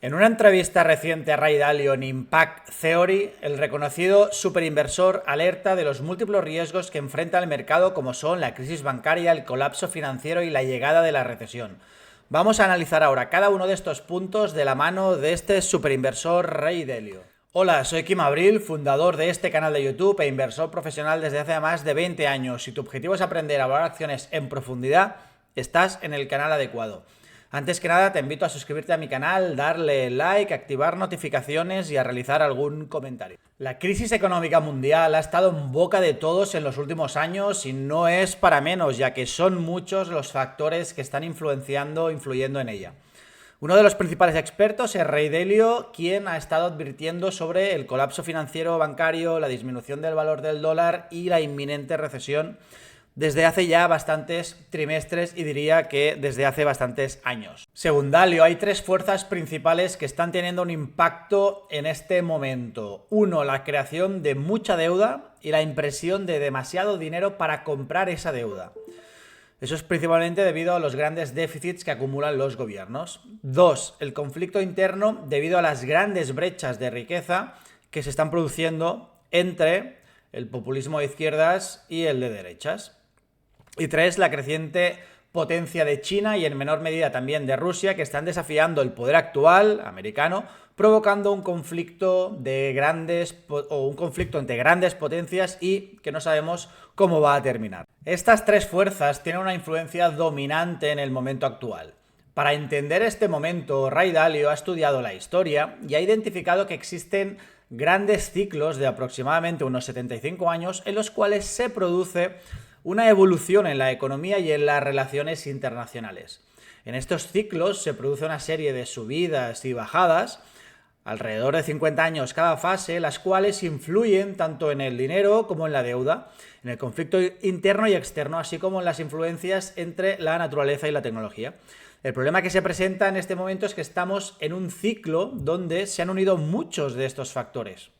En una entrevista reciente a Ray Dalio en Impact Theory, el reconocido superinversor alerta de los múltiples riesgos que enfrenta el mercado, como son la crisis bancaria, el colapso financiero y la llegada de la recesión. Vamos a analizar ahora cada uno de estos puntos de la mano de este superinversor Ray Dalio. Hola, soy Kim Abril, fundador de este canal de YouTube e inversor profesional desde hace más de 20 años. Si tu objetivo es aprender a valorar acciones en profundidad, estás en el canal adecuado. Antes que nada, te invito a suscribirte a mi canal, darle like, activar notificaciones y a realizar algún comentario. La crisis económica mundial ha estado en boca de todos en los últimos años y no es para menos, ya que son muchos los factores que están influyendo en ella. Uno de los principales expertos es Ray Dalio, quien ha estado advirtiendo sobre el colapso financiero bancario, la disminución del valor del dólar y la inminente recesión desde hace ya bastantes trimestres y diría que desde hace bastantes años. Según Dalio, hay tres fuerzas principales que están teniendo un impacto en este momento. Uno, la creación de mucha deuda y la impresión de demasiado dinero para comprar esa deuda. Eso es principalmente debido a los grandes déficits que acumulan los gobiernos. Dos, el conflicto interno debido a las grandes brechas de riqueza que se están produciendo entre el populismo de izquierdas y el de derechas. Y tres, la creciente potencia de China y en menor medida también de Rusia, que están desafiando el poder actual americano, provocando un conflicto entre grandes potencias y que no sabemos cómo va a terminar. Estas tres fuerzas tienen una influencia dominante en el momento actual. Para entender este momento, Ray Dalio ha estudiado la historia y ha identificado que existen grandes ciclos de aproximadamente unos 75 años en los cuales se produce una evolución en la economía y en las relaciones internacionales. En estos ciclos se produce una serie de subidas y bajadas, alrededor de 50 años cada fase, las cuales influyen tanto en el dinero como en la deuda, en el conflicto interno y externo, así como en las influencias entre la naturaleza y la tecnología. El problema que se presenta en este momento es que estamos en un ciclo donde se han unido muchos de estos factores.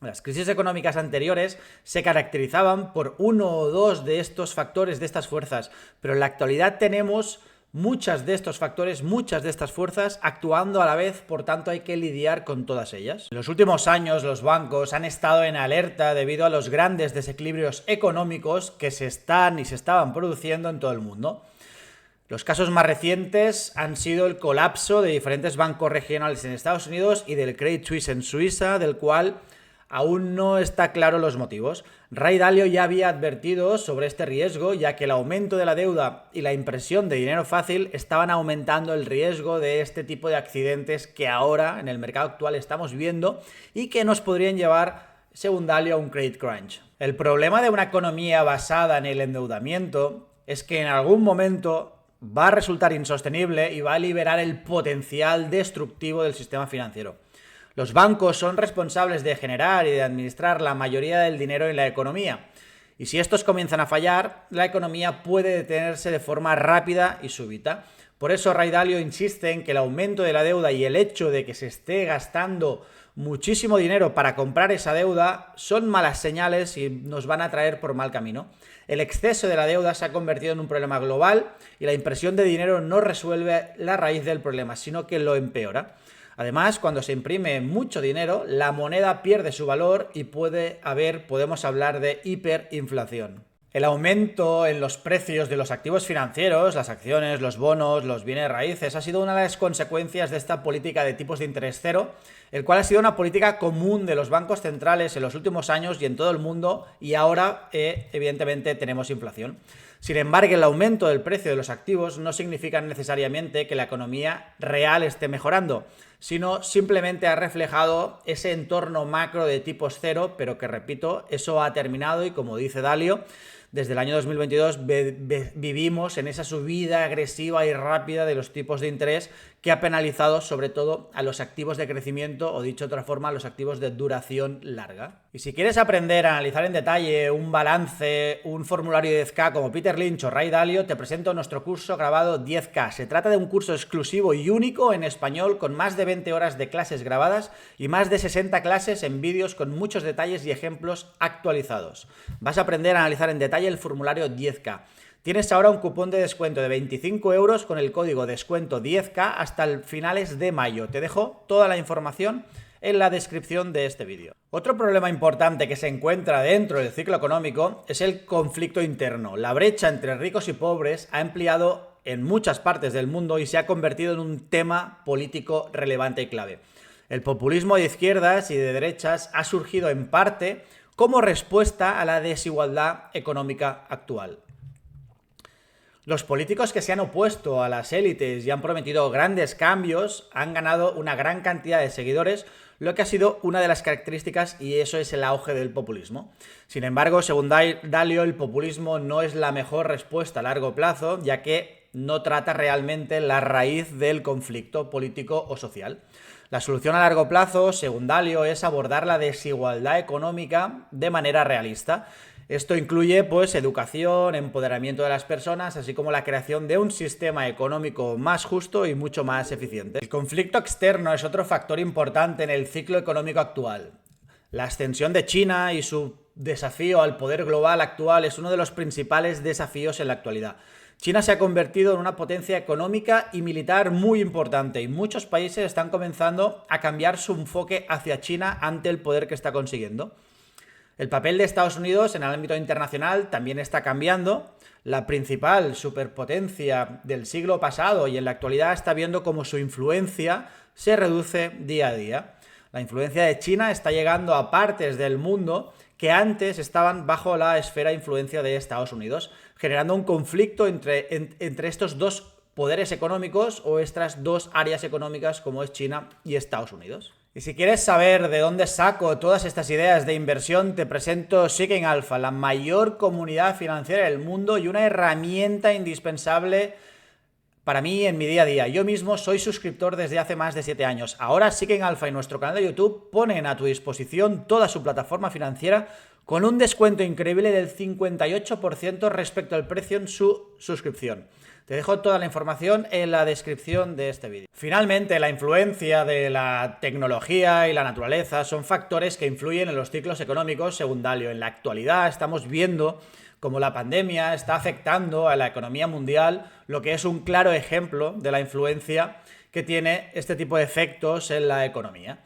Las crisis económicas anteriores se caracterizaban por uno o dos de estos factores, de estas fuerzas, pero en la actualidad tenemos muchas de estos factores, muchas de estas fuerzas actuando a la vez, por tanto hay que lidiar con todas ellas. En los últimos años los bancos han estado en alerta debido a los grandes desequilibrios económicos que se estaban produciendo en todo el mundo. Los casos más recientes han sido el colapso de diferentes bancos regionales en Estados Unidos y del Credit Suisse en Suiza, del cual aún no está claro los motivos. Ray Dalio ya había advertido sobre este riesgo, ya que el aumento de la deuda y la impresión de dinero fácil estaban aumentando el riesgo de este tipo de accidentes que ahora en el mercado actual estamos viendo y que nos podrían llevar, según Dalio, a un credit crunch. El problema de una economía basada en el endeudamiento es que en algún momento va a resultar insostenible y va a liberar el potencial destructivo del sistema financiero. Los bancos son responsables de generar y de administrar la mayoría del dinero en la economía. Y si estos comienzan a fallar, la economía puede detenerse de forma rápida y súbita. Por eso Ray Dalio insiste en que el aumento de la deuda y el hecho de que se esté gastando muchísimo dinero para comprar esa deuda son malas señales y nos van a traer por mal camino. El exceso de la deuda se ha convertido en un problema global y la impresión de dinero no resuelve la raíz del problema, sino que lo empeora. Además, cuando se imprime mucho dinero, la moneda pierde su valor y podemos hablar de hiperinflación. El aumento en los precios de los activos financieros, las acciones, los bonos, los bienes raíces, ha sido una de las consecuencias de esta política de tipos de interés cero, el cual ha sido una política común de los bancos centrales en los últimos años y en todo el mundo, y ahora, evidentemente, tenemos inflación. Sin embargo, el aumento del precio de los activos no significa necesariamente que la economía real esté mejorando, sino simplemente ha reflejado ese entorno macro de tipos cero, pero que, repito, eso ha terminado y, como dice Dalio, desde el año 2022 vivimos en esa subida agresiva y rápida de los tipos de interés que ha penalizado sobre todo a los activos de crecimiento o, dicho de otra forma, a los activos de duración larga. Y si quieres aprender a analizar en detalle un balance, un formulario de 10K como Peter Lynch o Ray Dalio, te presento nuestro curso grabado 10K. Se trata de un curso exclusivo y único en español con más de 20 horas de clases grabadas y más de 60 clases en vídeos con muchos detalles y ejemplos actualizados. Vas a aprender a analizar en detalle el formulario 10K. Tienes ahora un cupón de descuento de 25 euros con el código descuento 10K hasta el finales de mayo. Te dejo toda la información en la descripción de este vídeo. Otro problema importante que se encuentra dentro del ciclo económico es el conflicto interno. La brecha entre ricos y pobres ha ampliado en muchas partes del mundo y se ha convertido en un tema político relevante y clave. El populismo de izquierdas y de derechas ha surgido en parte como respuesta a la desigualdad económica actual. Los políticos que se han opuesto a las élites y han prometido grandes cambios han ganado una gran cantidad de seguidores, lo que ha sido una de las características, y eso es el auge del populismo. Sin embargo, según Dalio, el populismo no es la mejor respuesta a largo plazo, ya que no trata realmente la raíz del conflicto político o social. La solución a largo plazo, según Dalio, es abordar la desigualdad económica de manera realista. Esto incluye, pues, educación, empoderamiento de las personas, así como la creación de un sistema económico más justo y mucho más eficiente. El conflicto externo es otro factor importante en el ciclo económico actual. La extensión de China y su desafío al poder global actual es uno de los principales desafíos en la actualidad. China se ha convertido en una potencia económica y militar muy importante y muchos países están comenzando a cambiar su enfoque hacia China ante el poder que está consiguiendo. El papel de Estados Unidos en el ámbito internacional también está cambiando. La principal superpotencia del siglo pasado y en la actualidad está viendo cómo su influencia se reduce día a día. La influencia de China está llegando a partes del mundo que antes estaban bajo la esfera de influencia de Estados Unidos, generando un conflicto entre estos dos poderes económicos o estas dos áreas económicas como es China y Estados Unidos. Y si quieres saber de dónde saco todas estas ideas de inversión, te presento Seeking Alpha, la mayor comunidad financiera del mundo y una herramienta indispensable para mí en mi día a día. Yo mismo soy suscriptor desde hace más de 7 años. Ahora Seeking Alpha y nuestro canal de YouTube ponen a tu disposición toda su plataforma financiera con un descuento increíble del 58% respecto al precio en su suscripción. Te dejo toda la información en la descripción de este vídeo. Finalmente, la influencia de la tecnología y la naturaleza son factores que influyen en los ciclos económicos, según Dalio. En la actualidad estamos viendo cómo la pandemia está afectando a la economía mundial, lo que es un claro ejemplo de la influencia que tiene este tipo de efectos en la economía.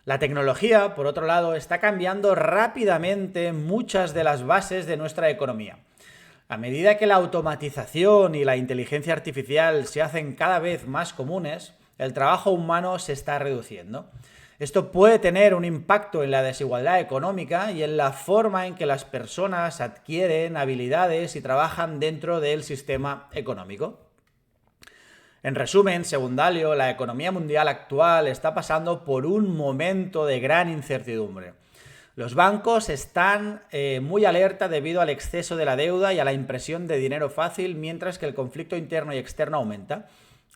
La tecnología, por otro lado, está cambiando rápidamente muchas de las bases de nuestra economía. A medida que la automatización y la inteligencia artificial se hacen cada vez más comunes, el trabajo humano se está reduciendo. Esto puede tener un impacto en la desigualdad económica y en la forma en que las personas adquieren habilidades y trabajan dentro del sistema económico. En resumen, según Dalio, la economía mundial actual está pasando por un momento de gran incertidumbre. Los bancos están muy alerta debido al exceso de la deuda y a la impresión de dinero fácil, mientras que el conflicto interno y externo aumenta.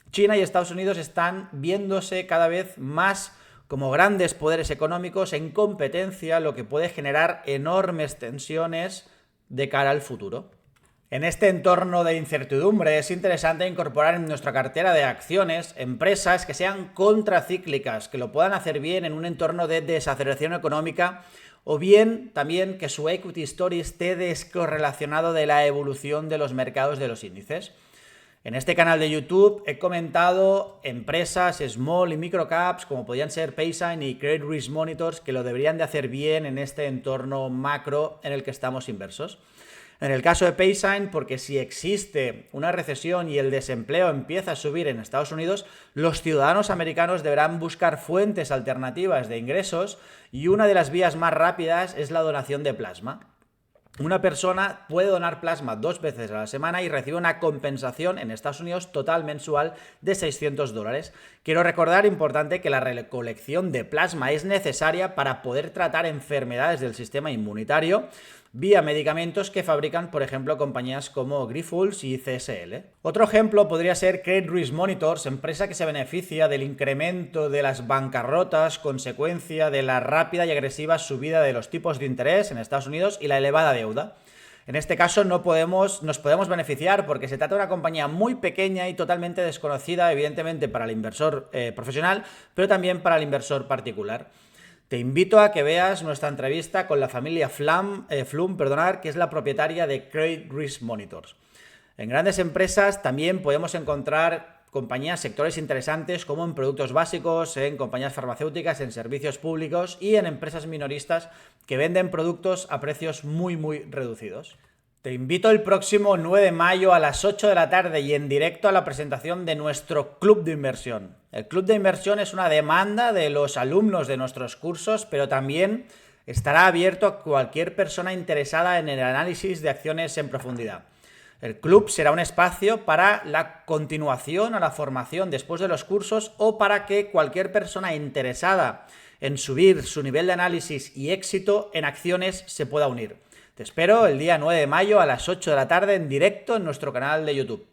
China y Estados Unidos están viéndose cada vez más como grandes poderes económicos en competencia, lo que puede generar enormes tensiones de cara al futuro. En este entorno de incertidumbre es interesante incorporar en nuestra cartera de acciones empresas que sean contracíclicas, que lo puedan hacer bien en un entorno de desaceleración económica, o bien también que su equity story esté descorrelacionado de la evolución de los mercados de los índices. En este canal de YouTube he comentado empresas small y micro caps como podrían ser Paysign y Credit Risk Monitors que lo deberían de hacer bien en este entorno macro en el que estamos inversos. En el caso de Paysign, porque si existe una recesión y el desempleo empieza a subir en Estados Unidos, los ciudadanos americanos deberán buscar fuentes alternativas de ingresos y una de las vías más rápidas es la donación de plasma. Una persona puede donar plasma 2 veces a la semana y recibe una compensación en Estados Unidos total mensual de $600. Quiero recordar, importante, que la recolección de plasma es necesaria para poder tratar enfermedades del sistema inmunitario vía medicamentos que fabrican, por ejemplo, compañías como Grifols y CSL. Otro ejemplo podría ser Credit Risk Monitors, empresa que se beneficia del incremento de las bancarrotas, consecuencia de la rápida y agresiva subida de los tipos de interés en Estados Unidos y la elevada deuda. En este caso nos podemos beneficiar porque se trata de una compañía muy pequeña y totalmente desconocida, evidentemente para el inversor profesional, pero también para el inversor particular. Te invito a que veas nuestra entrevista con la familia Flum, que es la propietaria de Credit Risk Monitors. En grandes empresas también podemos encontrar compañías, sectores interesantes como en productos básicos, en compañías farmacéuticas, en servicios públicos y en empresas minoristas que venden productos a precios muy reducidos. Te invito el próximo 9 de mayo a las 8 de la tarde y en directo a la presentación de nuestro Club de Inversión. El Club de Inversión es una demanda de los alumnos de nuestros cursos, pero también estará abierto a cualquier persona interesada en el análisis de acciones en profundidad. El club será un espacio para la continuación o la formación después de los cursos o para que cualquier persona interesada en subir su nivel de análisis y éxito en acciones se pueda unir. Te espero el día 9 de mayo a las 8 de la tarde en directo en nuestro canal de YouTube.